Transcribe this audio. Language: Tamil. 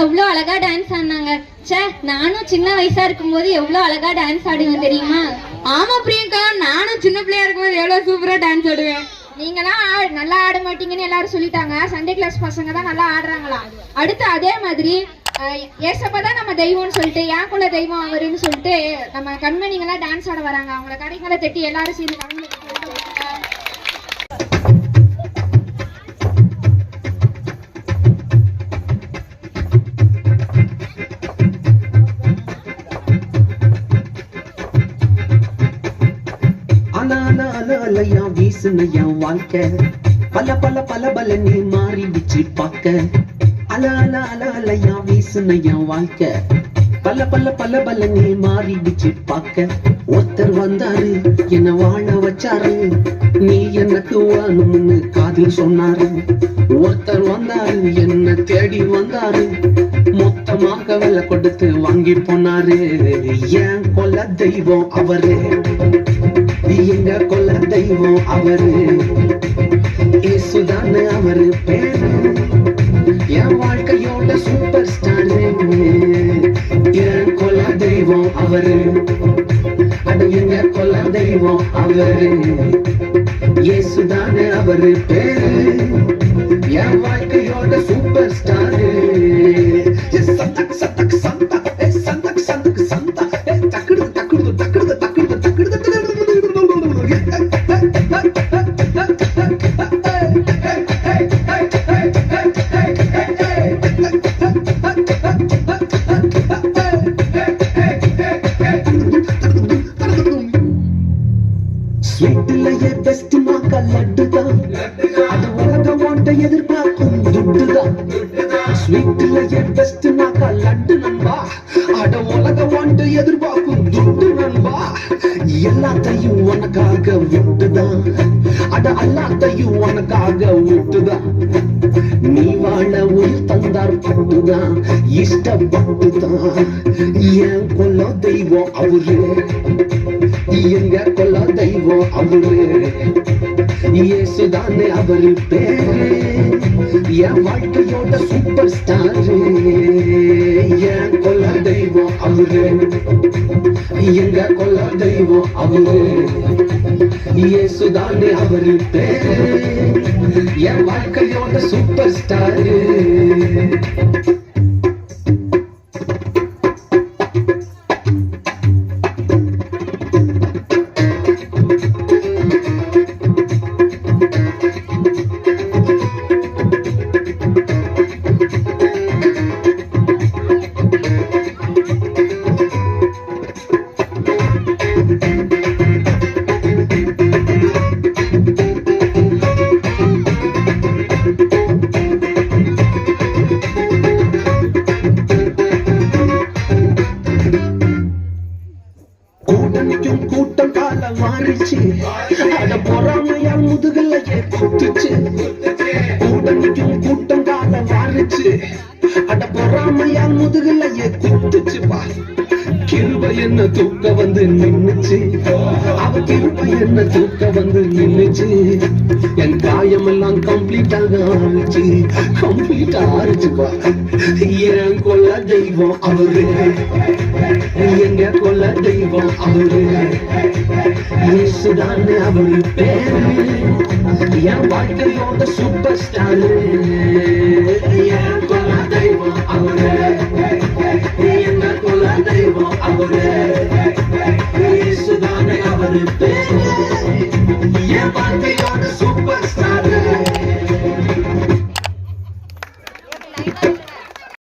எவ்வளவு அழகா டான்ஸ் ஆடினாங்க. சே, நானும் சின்ன வயசா இருக்கும்போது எவ்வளவு அழகா டான்ஸ் ஆடுவேன் தெரியுமா? ஆமா பிரியங்கா, நானும் சின்ன பிள்ளையா இருக்கும்போது எவ்வளவு சூப்பரா டான்ஸ் ஆடுவேன். நீங்களாம் நல்லா ஆட மாட்டீங்கன்னு எல்லாரும் சொல்லிட்டாங்க. சண்டே கிளாஸ் பசங்க தான் நல்லா ஆடுறாங்களாம். அடுத்து அதே மாதிரி ஏசப்பா தான் நம்ம தெய்வம்னு சொல்லிட்டு என் குல தெய்வம் அவருன்னு சொல்லிட்டு நம்ம கண்மணிங்கெல்லாம் டான்ஸ் ஆட வராங்க. அவங்கள கடைகளை தட்டி எல்லாரும் சேர்ந்து கண்மணி அலையா வீசுனையா வாழ்க்கை பல பல பல பல நீ மாறிடுச்சு பார்க்க. அல அல அல அலையா வீசுனையா வாழ்க்கை பல பல பல பல நீ மாறிடுச்சு பார்க்க. ஒருத்தர் வந்தாரு என்ன வாழ வச்சாரு, நீ எனக்கு வாணும்னு காதில் சொன்னாரு. ஒருத்தர் வந்தாரு என்ன தேடி வந்தாரு, மொத்தமாக விலை கொடுத்து வாங்கி போனாரு. ஏன் கொல்ல தெய்வம் அவரு, எங்க கொல்ல தெய்வம் அவரு, இயேசுதானே அவரு பேரு. என் வாழ்க்கையோட சூப்பர் ஸ்டார் என் கொல்ல தெய்வம் அவரு. அது எங்க கொல்ல தெய்வம் அவரு, இயேசுதானே அவரு பேரு. என் வாழ்க்கையோட சூப்பர் ஸ்டார். சந்தக் சந்தக் சந்தா சந்தக் சந்தக் சந்தா தக்குடு தக்குடு தக்குடு தக்குடு தக்குடு ஸ்வீட்லயே பெஸ்ட் மாக்கா லட்டுதான், அது உலகம் ஓட்ட எதிர்பார்க்கும் துட்டுதான். ஸ்வீட்லயே பெஸ்ட் மாக்கா லட்டு நண்பா, அட உலகம் ஓட்ட எதிர்பார்க்கும் துட்டு நண்பா. எல்லாத்தையும் உனக்காக விட்டுதான், அட எல்லாத்தையும் உனக்காக விட்டுதான். நீ வாழ உயிர் தந்தார் பட்டுதான், இஷ்டப்பட்டுதான். ஏன் கொல்ல தெய்வம் அவரு, எங்க கொல்ல தெய்வம் அவரு, இயேசுதானே அவரு பேரு. என் வாழ்க்கையோட சூப்பர் ஸ்டார். என் கொல்ல தெய்வம் அவரு, எங்க கொல்ல தெய்வம் அவரு, இயேசுதானே அவரு பேரு. என் வாழ்க்கையோட சூப்பர் ஸ்டார். கூட்டம் கால மாறிச்சு, அட பொறாமையா முதுகலையே குத்துச்சு. கூட்டணிக்கும் கூட்டம் கால மாறிச்சு, அட பொறாமையா முதுகலையே குத்துச்சுப்பா. கிருபை என்ன தூக்க வந்து நின்னுச்சு, அவ கிருபை என்ன தூக்க வந்து நின்னுச்சு. என் காயமெல்லாம் கம்ப்ளீட்டாக ஆறிச்சு, கம்ப்ளீட்டா ஆறிச்சுப்பா. என் கொல்ல தெய்வம் அவரு, எங்க கொல்ல தெய்வம் அவரு, இயேசுதானே அவரு பேரு. என் வாழ்க்கையோட சூப்பர் ஸ்டார். என் கொல்ல தெய்வம் அவரு, எங்க கொல்ல தெய்வம் அவரு, இயேசுதானே அவரு பேரு. என் வாழ்க்கையோட சூப்பர் ஸ்டார்.